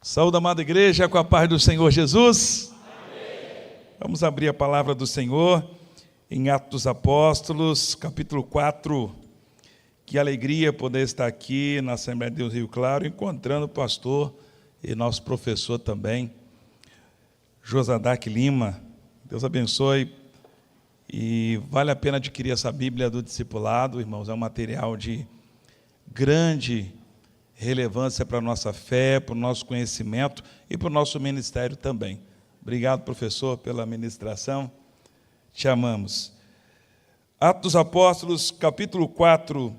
Saúde, amada igreja, com a paz do Senhor Jesus. Amém. Vamos abrir a palavra do Senhor em Atos dos Apóstolos, capítulo 4. Que alegria poder estar aqui na Assembleia de Deus Rio Claro, encontrando o pastor e nosso professor também, Josadac Lima. Deus abençoe. E vale a pena adquirir essa Bíblia do Discipulado, irmãos. É um material de grande relevância para a nossa fé, para o nosso conhecimento e para o nosso ministério também. Obrigado, professor, pela ministração. Te amamos. Atos dos Apóstolos, capítulo 4,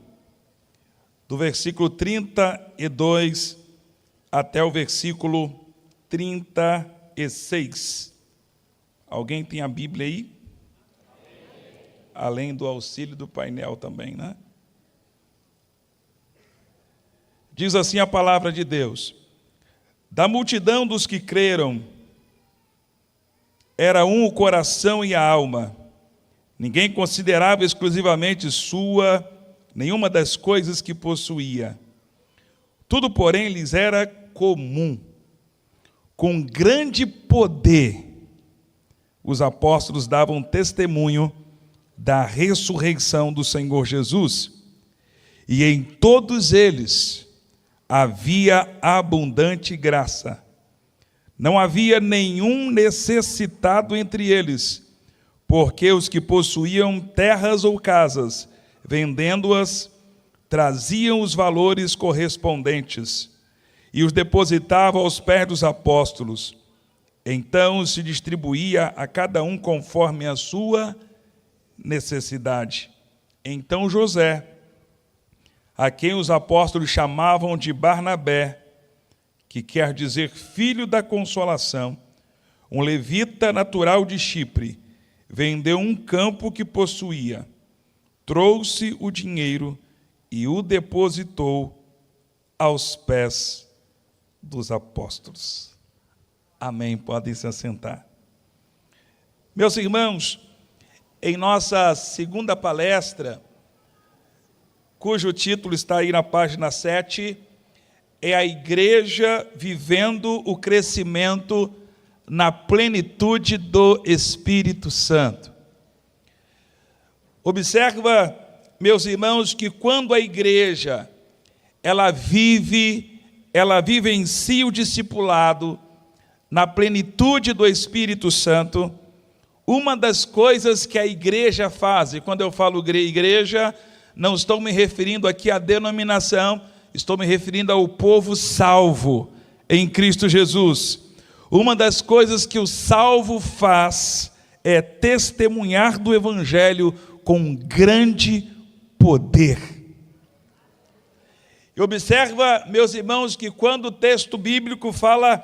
do versículo 32 até o versículo 36. Alguém tem a Bíblia aí? Além do auxílio do painel também, né? Diz assim a palavra de Deus: da multidão dos que creram, era um o coração e a alma. Ninguém considerava exclusivamente sua nenhuma das coisas que possuía. Tudo, porém, lhes era comum. Com grande poder, os apóstolos davam testemunho da ressurreição do Senhor Jesus. E em todos eles havia abundante graça. Não havia nenhum necessitado entre eles, porque os que possuíam terras ou casas, vendendo-as, traziam os valores correspondentes e os depositavam aos pés dos apóstolos. Então se distribuía a cada um conforme a sua necessidade. Então José, a quem os apóstolos chamavam de Barnabé, que quer dizer filho da consolação, um levita natural de Chipre, vendeu um campo que possuía, trouxe o dinheiro e o depositou aos pés dos apóstolos. Amém. Podem se assentar. Meus irmãos, em nossa segunda palestra, cujo título está aí na página 7, é a igreja vivendo o crescimento na plenitude do Espírito Santo. Observa, meus irmãos, que quando a igreja, ela vivencia o discipulado na plenitude do Espírito Santo, uma das coisas que a igreja faz, e quando eu falo igreja, não estou me referindo aqui à denominação, estou me referindo ao povo salvo em Cristo Jesus. Uma das coisas que o salvo faz é testemunhar do Evangelho com grande poder. E observa, meus irmãos, que quando o texto bíblico fala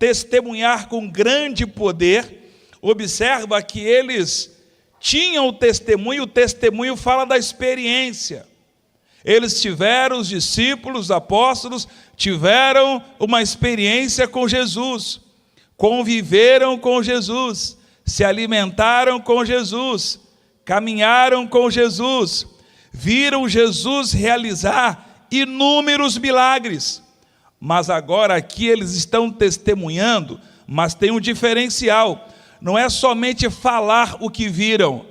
testemunhar com grande poder, observa que eles tinham o testemunho fala da experiência. Eles tiveram, os discípulos, os apóstolos, tiveram uma experiência com Jesus, conviveram com Jesus, se alimentaram com Jesus, caminharam com Jesus, viram Jesus realizar inúmeros milagres. Mas agora aqui eles estão testemunhando, mas tem um diferencial. Não é somente falar o que viram,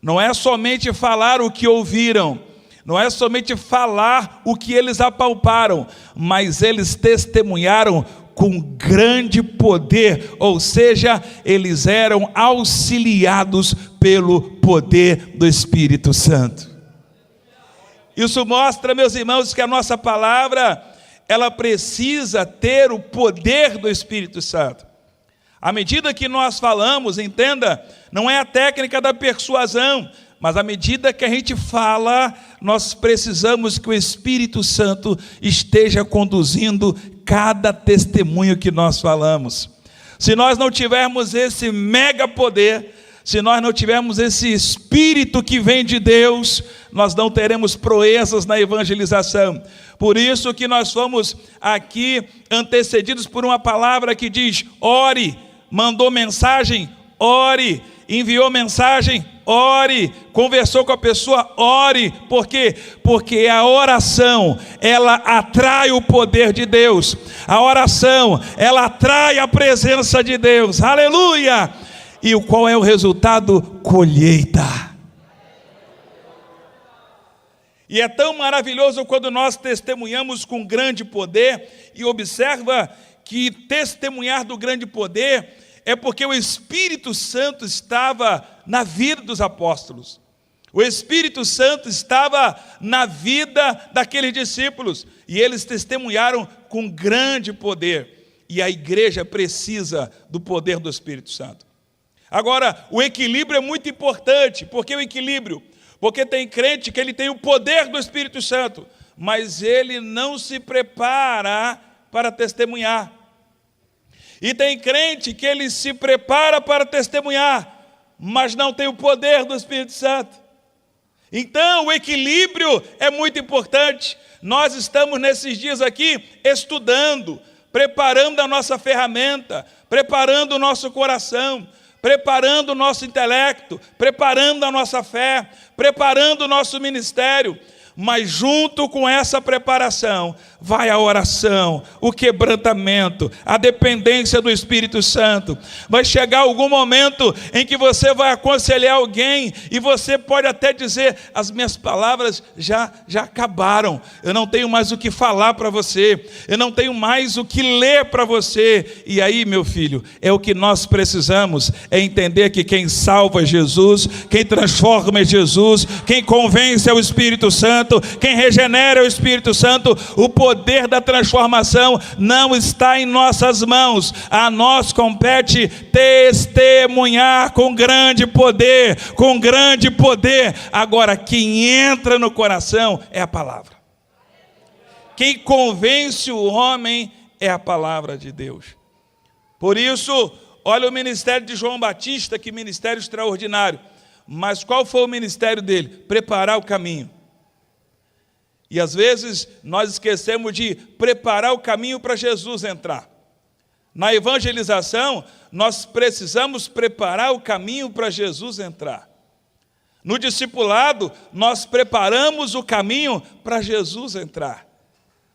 não é somente falar o que ouviram, não é somente falar o que eles apalparam, mas eles testemunharam com grande poder, ou seja, eles eram auxiliados pelo poder do Espírito Santo. Isso mostra, meus irmãos, que a nossa palavra, ela precisa ter o poder do Espírito Santo. À medida que nós falamos, entenda, não é a técnica da persuasão, mas à medida que a gente fala, nós precisamos que o Espírito Santo esteja conduzindo cada testemunho que nós falamos. Se nós não tivermos esse mega poder, se nós não tivermos esse Espírito que vem de Deus, nós não teremos proezas na evangelização. Por isso que nós fomos aqui antecedidos por uma palavra que diz: ore. Mandou mensagem, ore. Enviou mensagem, ore. Conversou com a pessoa, ore. Por quê? Porque a oração, ela atrai o poder de Deus. A oração, ela atrai a presença de Deus. Aleluia! E qual é o resultado? Colheita. E é tão maravilhoso quando nós testemunhamos com grande poder. E observa que testemunhar do grande poder é porque o Espírito Santo estava na vida dos apóstolos. O Espírito Santo estava na vida daqueles discípulos. E eles testemunharam com grande poder. E a igreja precisa do poder do Espírito Santo. Agora, o equilíbrio é muito importante. Por que o equilíbrio? Porque tem crente que ele tem o poder do Espírito Santo, mas ele não se prepara para testemunhar. E tem crente que ele se prepara para testemunhar, mas não tem o poder do Espírito Santo. Então, o equilíbrio é muito importante. Nós estamos nesses dias aqui estudando, preparando a nossa ferramenta, preparando o nosso coração, preparando o nosso intelecto, preparando a nossa fé, preparando o nosso ministério. Mas junto com essa preparação, vai a oração, o quebrantamento, a dependência do Espírito Santo. Vai chegar algum momento em que você vai aconselhar alguém e você pode até dizer, as minhas palavras já acabaram, eu não tenho mais o que falar para você, eu não tenho mais o que ler para você. E aí, meu filho, é o que nós precisamos, é entender que quem salva é Jesus, quem transforma é Jesus, quem convence é o Espírito Santo, quem regenera é o Espírito Santo. O poder da transformação não está em nossas mãos. A nós compete testemunhar com grande poder, com grande poder. Agora, quem entra no coração é a palavra. Quem convence o homem é a palavra de Deus. Por isso, olha o ministério de João Batista, que ministério extraordinário. Mas qual foi o ministério dele? Preparar o caminho. E às vezes nós esquecemos de preparar o caminho para Jesus entrar. Na evangelização, nós precisamos preparar o caminho para Jesus entrar. No discipulado, nós preparamos o caminho para Jesus entrar.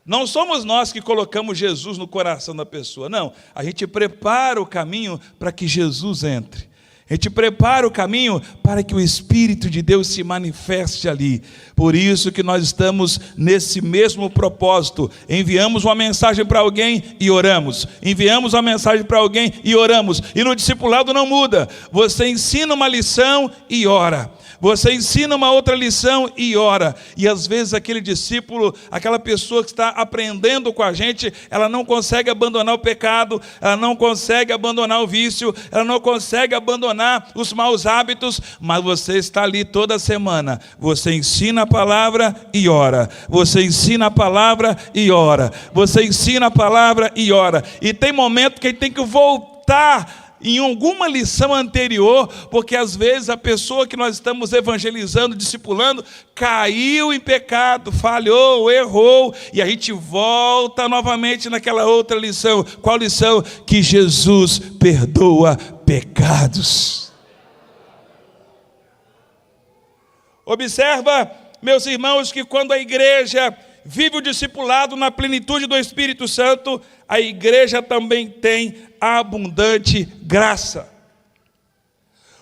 Não somos nós que colocamos Jesus no coração da pessoa, não. A gente prepara o caminho para que Jesus entre. A gente prepara o caminho para que o Espírito de Deus se manifeste ali. Por isso que nós estamos nesse mesmo propósito. Enviamos uma mensagem para alguém e oramos. Enviamos uma mensagem para alguém e oramos. E no discipulado não muda. Você ensina uma lição e ora. Você ensina uma outra lição e ora. E às vezes aquele discípulo, aquela pessoa que está aprendendo com a gente, ela não consegue abandonar o pecado, ela não consegue abandonar o vício, ela não consegue abandonar os maus hábitos, mas você está ali toda semana. Você ensina a palavra e ora. Você ensina a palavra e ora. Você ensina a palavra e ora. E tem momento que ele tem que voltar em alguma lição anterior, porque às vezes a pessoa que nós estamos evangelizando, discipulando, caiu em pecado, falhou, errou, e a gente volta novamente naquela outra lição. Qual lição? Que Jesus perdoa pecados. Observa, meus irmãos, que quando a igreja vive o discipulado na plenitude do Espírito Santo, a igreja também tem abundante graça.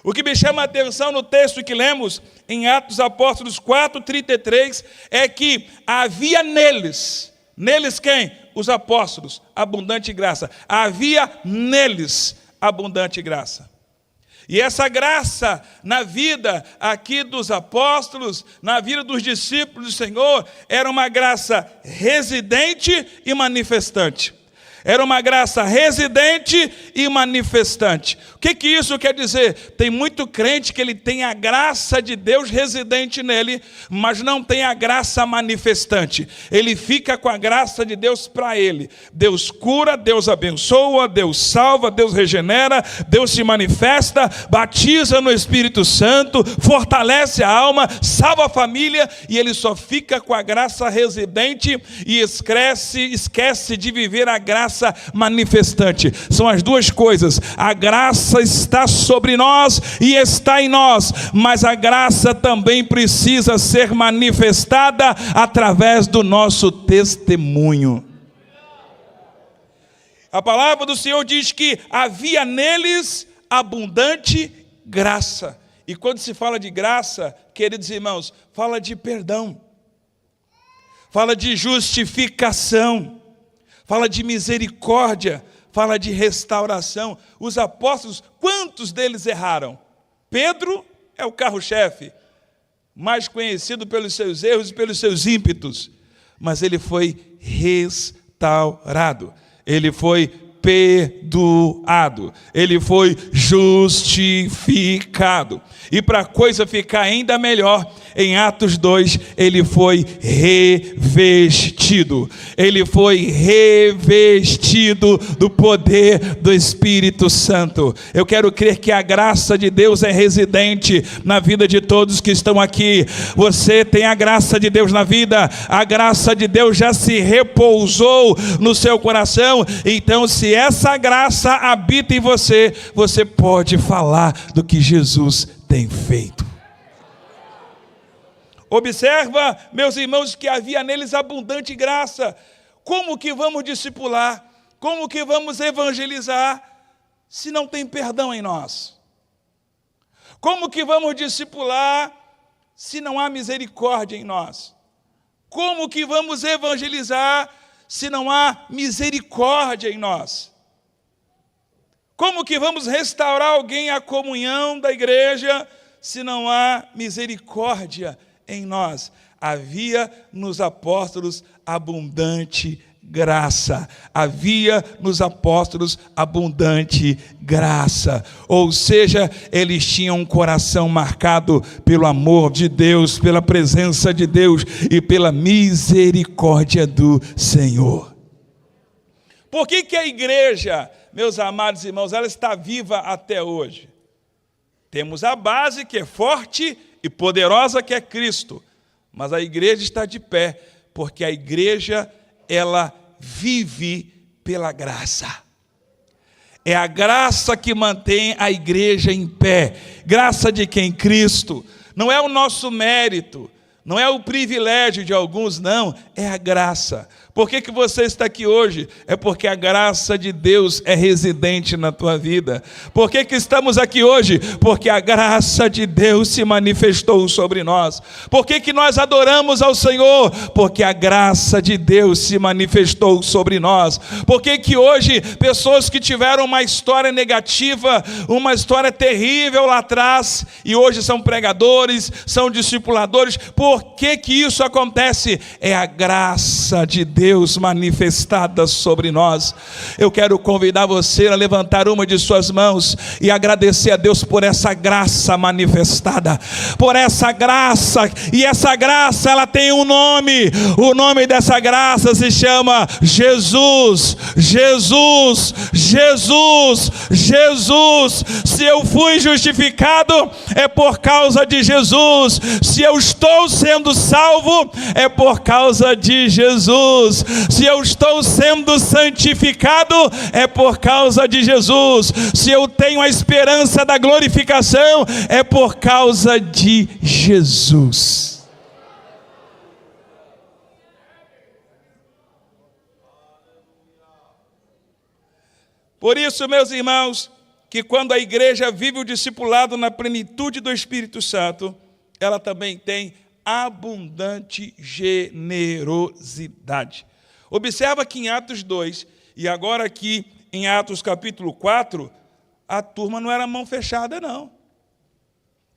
O que me chama a atenção no texto que lemos em Atos Apóstolos 4:33 é que havia neles quem? Os apóstolos, abundante graça. Havia neles abundante graça. E essa graça na vida aqui dos apóstolos, na vida dos discípulos do Senhor, era uma graça residente e manifestante. Era uma graça residente e manifestante. O que isso quer dizer? Tem muito crente que ele tem a graça de Deus residente nele, mas não tem a graça manifestante. Ele fica com a graça de Deus para ele. Deus cura, Deus abençoa, Deus salva, Deus regenera, Deus se manifesta, batiza no Espírito Santo, fortalece a alma, salva a família, e ele só fica com a graça residente e esquece de viver a graça graça manifestante. São as duas coisas. A graça está sobre nós e está em nós, mas a graça também precisa ser manifestada através do nosso testemunho. A palavra do Senhor diz que havia neles abundante graça. E quando se fala de graça, queridos irmãos, fala de perdão, fala de justificação, fala de misericórdia, fala de restauração. Os apóstolos, quantos deles erraram? Pedro é o carro-chefe, mais conhecido pelos seus erros e pelos seus ímpetos, mas ele foi restaurado, ele foi perdoado, ele foi justificado. E para a coisa ficar ainda melhor, em Atos 2, ele foi revestido. Ele foi revestido do poder do Espírito Santo. Eu quero crer que a graça de Deus é residente na vida de todos que estão aqui. Você tem a graça de Deus na vida, a graça de Deus já se repousou no seu coração. Então, se essa graça habita em você, você pode falar do que Jesus tem feito. Observa, meus irmãos, que havia neles abundante graça. Como que vamos discipular? Como que vamos evangelizar se não tem perdão em nós? Como que vamos discipular se não há misericórdia em nós? Como que vamos evangelizar se não há misericórdia em nós? Como que vamos restaurar alguém à comunhão da igreja se não há misericórdia em nós? Havia nos apóstolos abundante graça. Havia nos apóstolos abundante graça. Ou seja, eles tinham um coração marcado pelo amor de Deus, pela presença de Deus e pela misericórdia do Senhor. Por que que a igreja, meus amados irmãos, ela está viva até hoje? Temos a base que é forte e poderosa, que é Cristo. Mas a igreja está de pé, porque a igreja, ela vive pela graça. É a graça que mantém a igreja em pé. Graça de quem? Cristo. Não é o nosso mérito, não é o privilégio de alguns, não, é a graça. Por que que você está aqui hoje? É porque a graça de Deus é residente na tua vida. Por que que estamos aqui hoje? Porque a graça de Deus se manifestou sobre nós. Por que que nós adoramos ao Senhor? Porque a graça de Deus se manifestou sobre nós. Por que que hoje pessoas que tiveram uma história negativa, uma história terrível lá atrás, e hoje são pregadores, são discipuladores, por que que isso acontece? É a graça de Deus manifestada sobre nós. Eu quero convidar você a levantar uma de suas mãos e agradecer a Deus por essa graça manifestada, por essa graça. E essa graça, ela tem um nome. O nome dessa graça se chama Jesus. Jesus, Jesus, Jesus. Se eu fui justificado, é por causa de Jesus. Se eu estou sendo salvo, é por causa de Jesus. Se eu estou sendo santificado, é por causa de Jesus. Se eu tenho a esperança da glorificação, é por causa de Jesus. Por isso, meus irmãos, que quando a igreja vive o discipulado na plenitude do Espírito Santo, ela também tem abundante generosidade. Observa que em Atos 2, e agora aqui em Atos capítulo 4, a turma não era mão fechada, não.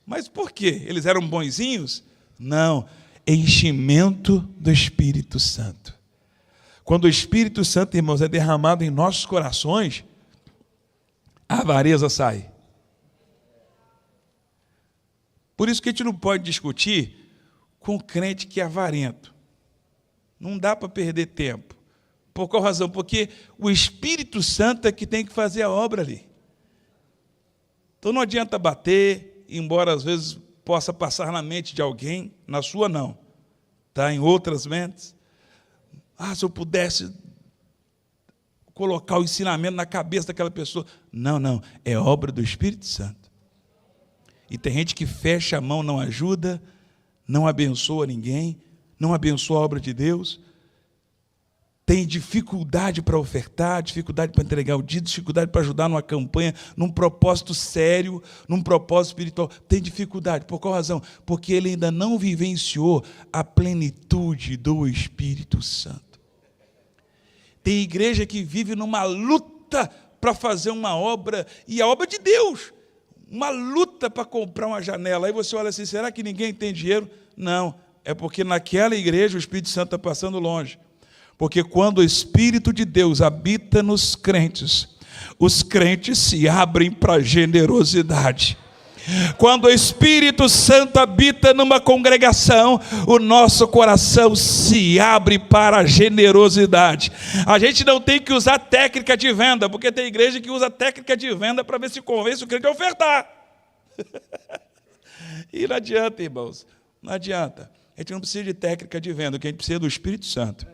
Mas por quê? Eles eram bonzinhos? Não, enchimento do Espírito Santo. Quando o Espírito Santo, irmãos, é derramado em nossos corações, a avareza sai. Por isso que a gente não pode discutir com crente que é avarento. Não dá para perder tempo. Por qual razão? Porque o Espírito Santo é que tem que fazer a obra ali. Então não adianta bater, embora às vezes possa passar na mente de alguém, na sua não, tá? Em outras mentes. Se eu pudesse colocar o ensinamento na cabeça daquela pessoa. Não, é obra do Espírito Santo. E tem gente que fecha a mão, não ajuda, não abençoa ninguém, não abençoa a obra de Deus, tem dificuldade para ofertar, dificuldade para entregar o dízimo, dificuldade para ajudar numa campanha, num propósito sério, num propósito espiritual. Tem dificuldade. Por qual razão? Porque ele ainda não vivenciou a plenitude do Espírito Santo. Tem igreja que vive numa luta para fazer uma obra, e a obra de Deus, uma luta para comprar uma janela. Aí você olha assim, será que ninguém tem dinheiro? Não, é porque naquela igreja o Espírito Santo está passando longe. Porque quando o Espírito de Deus habita nos crentes, os crentes se abrem para a generosidade. Quando o Espírito Santo habita numa congregação, o nosso coração se abre para a generosidade. A gente não tem que usar técnica de venda, porque tem igreja que usa técnica de venda para ver se convence o crente a ofertar. E não adianta, irmãos, não adianta. A gente não precisa de técnica de venda, o que a gente precisa é do Espírito Santo.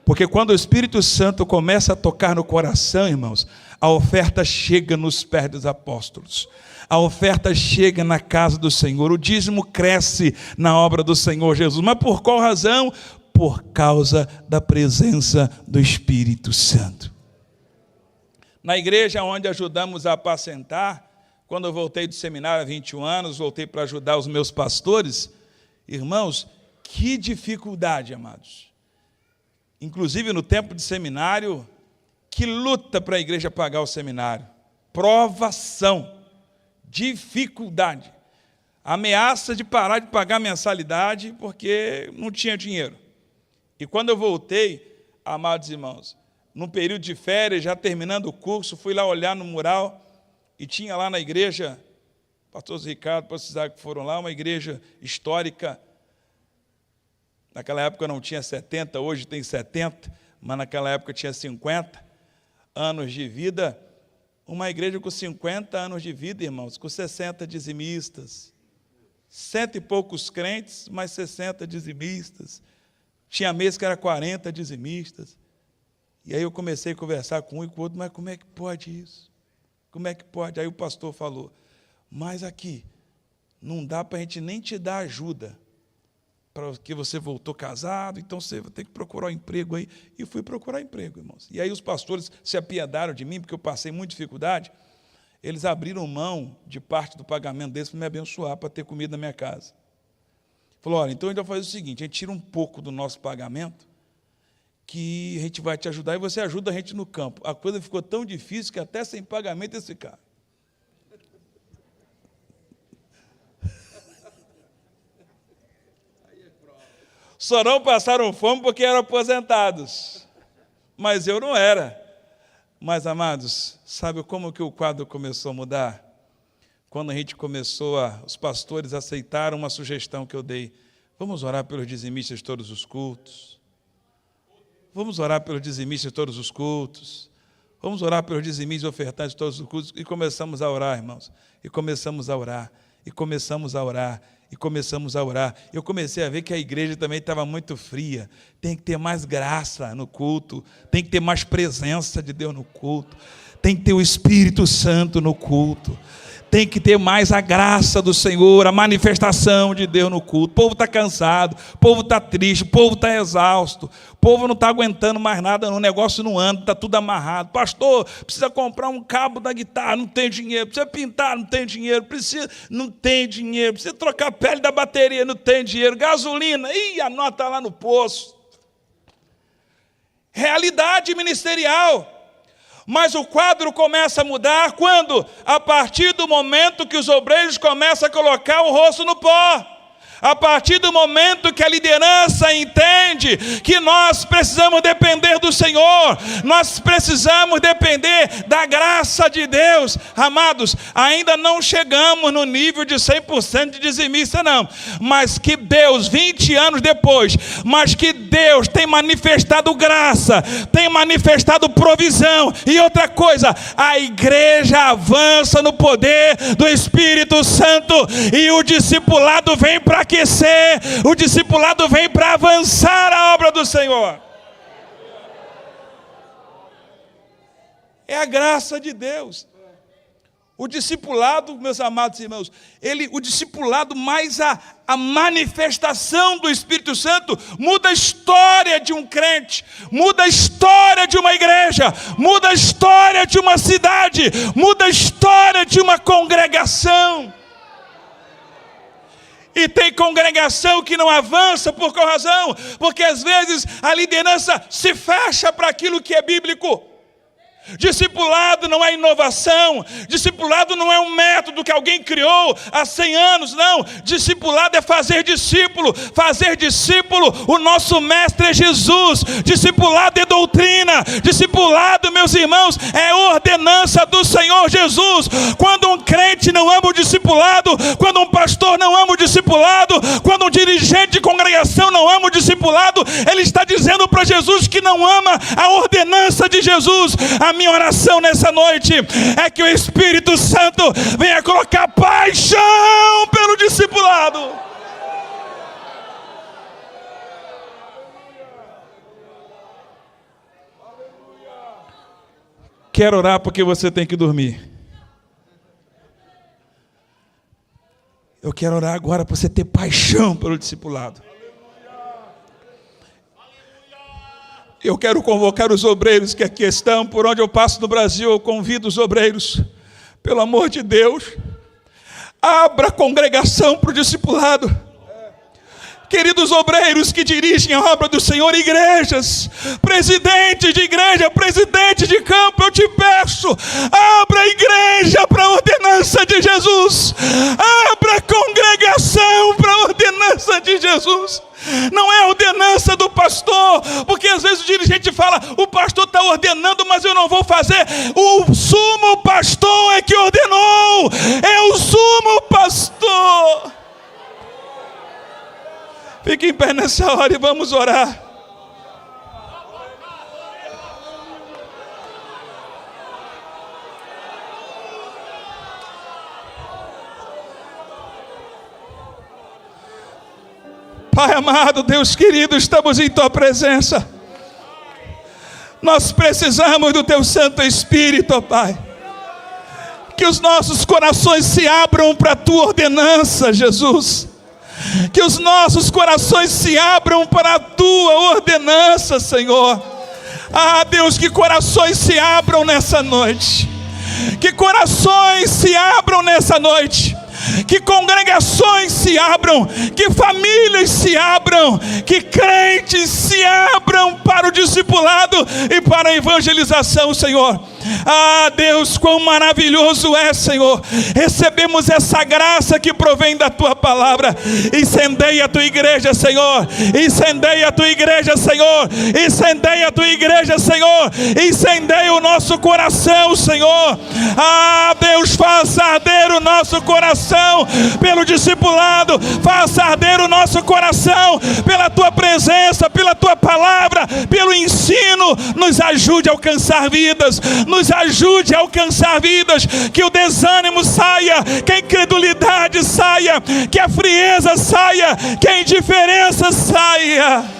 Porque quando o Espírito Santo começa a tocar no coração, irmãos, a oferta chega nos pés dos apóstolos. A oferta chega na casa do Senhor. O dízimo cresce na obra do Senhor Jesus. Mas por qual razão? Por causa da presença do Espírito Santo. Na igreja onde ajudamos a apacentar, quando eu voltei do seminário há 21 anos, voltei para ajudar os meus pastores, irmãos, que dificuldade, amados. Inclusive no tempo de seminário, que luta para a igreja pagar o seminário. Provação, dificuldade, ameaça de parar de pagar a mensalidade porque não tinha dinheiro. E quando eu voltei, amados irmãos, num período de férias, já terminando o curso, fui lá olhar no mural e tinha lá na igreja, pastor Ricardo, pastor Isaac foram lá, uma igreja histórica. Naquela época não tinha 70, hoje tem 70, mas naquela época tinha 50 anos de vida. Uma igreja com 50 anos de vida, irmãos, com 60 dizimistas. 100 e poucos crentes, mais 60 dizimistas. Tinha mês que era 40 dizimistas. E aí eu comecei a conversar com um e com o outro, mas como é que pode isso? Como é que pode? Aí o pastor falou, mas aqui, não dá para a gente nem te dar ajuda, porque você voltou casado, então você vai ter que procurar um emprego aí. E fui procurar emprego, irmãos. E aí os pastores se apiedaram de mim, porque eu passei muita dificuldade. Eles abriram mão de parte do pagamento deles para me abençoar, para ter comida na minha casa. Falou, olha, então a gente vai fazer o seguinte, a gente tira um pouco do nosso pagamento, que a gente vai te ajudar, e você ajuda a gente no campo. A coisa ficou tão difícil que até sem pagamento eles ficaram. Só não passaram fome porque eram aposentados. Mas eu não era. Mas, amados, sabe como que o quadro começou a mudar? Quando a gente os pastores aceitaram uma sugestão que eu dei. Vamos orar pelos dizimistas de todos os cultos. Vamos orar pelos dizimistas de todos os cultos. Vamos orar pelos dizimistas ofertantes de todos os cultos. E começamos a orar, irmãos. E começamos a orar. E começamos a orar. E começamos a orar. Eu comecei a ver que a igreja também estava muito fria. Tem que ter mais graça no culto. Tem que ter mais presença de Deus no culto. Tem que ter o Espírito Santo no culto. Tem que ter mais a graça do Senhor, a manifestação de Deus no culto. O povo está cansado, o povo está triste, o povo está exausto, o povo não está aguentando mais nada, o negócio não anda, está tudo amarrado. Pastor, precisa comprar um cabo da guitarra, não tem dinheiro. Precisa pintar, não tem dinheiro. Não tem dinheiro. Precisa trocar a pele da bateria, não tem dinheiro. Gasolina, a nota lá no poço. Realidade ministerial. Mas o quadro começa a mudar quando? A partir do momento que os obreiros começam a colocar o rosto no pó. A partir do momento que a liderança entende que nós precisamos depender do Senhor, nós precisamos depender da graça de Deus. Amados, ainda não chegamos no nível de 100% de dizimista, não. Mas que Deus, 20 anos depois, mas que Deus tem manifestado graça, tem manifestado provisão. E outra coisa, a igreja avança no poder do Espírito Santo e o discipulado vem para aquecer, o discipulado vem para avançar a obra do Senhor. é a graça de Deus. O discipulado, meus amados irmãos, o discipulado mais a manifestação do Espírito Santo muda a história de um crente, muda a história de uma igreja, muda a história de uma cidade, muda a história de uma congregação. E tem congregação que não avança por qual razão? Porque às vezes a liderança se fecha para aquilo que é bíblico. Discipulado não é inovação, discipulado não é um método que alguém criou há 100 anos, não. Discipulado é fazer discípulo, o nosso mestre é Jesus. Discipulado é doutrina, discipulado, meus irmãos, é ordenança do Senhor Jesus. Quando um crente não ama o discipulado, quando um pastor não ama o discipulado, quando um dirigente de congregação não ama o discipulado, ele está dizendo para Jesus que não ama a ordenança de Jesus. A minha oração nessa noite é que o Espírito Santo venha colocar paixão pelo discipulado. Quero orar porque você tem que dormir. Eu quero orar agora para você ter paixão pelo discipulado. Eu quero convocar os obreiros que aqui estão, por onde eu passo no Brasil, eu convido os obreiros, pelo amor de Deus, abra a congregação para o discipulado. Queridos obreiros que dirigem a obra do Senhor, igrejas, presidente de igreja, presidente de campo, eu te peço, abra a igreja para a ordenança de Jesus, abra a congregação para a ordenança de Jesus. Não é a ordenança do pastor, porque às vezes o dirigente fala, o pastor está ordenando, mas eu não vou fazer. O sumo pastor é que ordenou, é o sumo pastor. Fique em pé nessa hora e vamos orar. Pai amado, Deus querido, estamos em Tua presença. Nós precisamos do Teu Santo Espírito, ó Pai. Que os nossos corações se abram para a Tua ordenança, Jesus. Que os nossos corações se abram para a Tua ordenança, Senhor. Ah, Deus, que corações se abram nessa noite. Que corações se abram nessa noite. Que congregações se abram, que famílias se abram, que crentes se abram para o discipulado e para a evangelização, Senhor. Ah, Deus, quão maravilhoso é, Senhor. Recebemos essa graça que provém da Tua palavra. Incendeia a Tua igreja, Senhor. Incendeia a Tua igreja, Senhor. Incendeia a Tua igreja, Senhor. Incendeia o nosso coração, Senhor. Ah, Deus, faça arder o nosso coração pelo discipulado. Faça arder o nosso coração pela Tua presença, pela Tua palavra, pelo ensino. Nos ajude a alcançar vidas. Nos ajude a alcançar vidas, que o desânimo saia, que a incredulidade saia, que a frieza saia, que a indiferença saia.